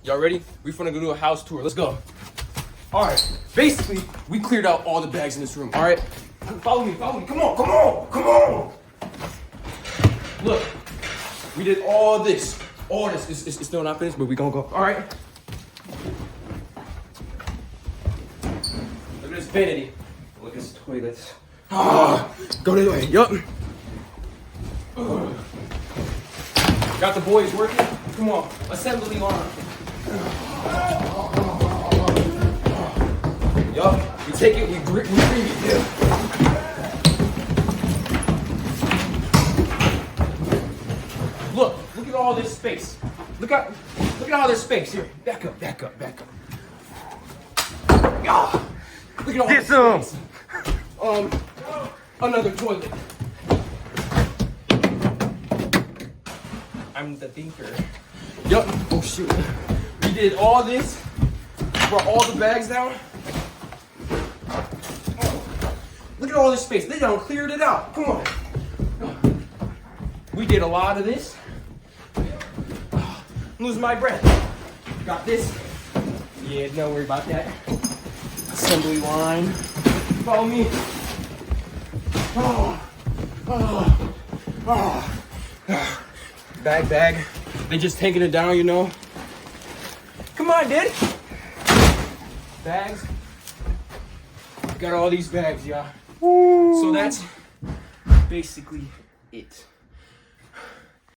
Y'all ready? We finna go do a house tour. Let's go. All right. Basically, we cleared out all the bags in this room. All right. Follow me. Follow me. Come on. Come on. Come on. Look, we did all this. All this. It's still not finished, but we gonna go. All right. Look at this vanity. Look at this toilets. Go this way. Yup. Got the boys working. Come on. Assembly line. Yup. We take it. We bring it. Yeah. Look at all this space. Look at all this space here. Back up. Look at all this space. Another toilet. I'm the thinker. Yup. Oh shoot. We did all this. Brought all the bags down. Look at all this space. They done cleared it out. Come on. We did a lot of this. I'm losing my breath. Got this. Yeah, don't worry about that. Assembly line. Follow me. Bag. They just taking it down, you know. Come on, dude. Bags. Got all these bags, y'all. So that's basically it.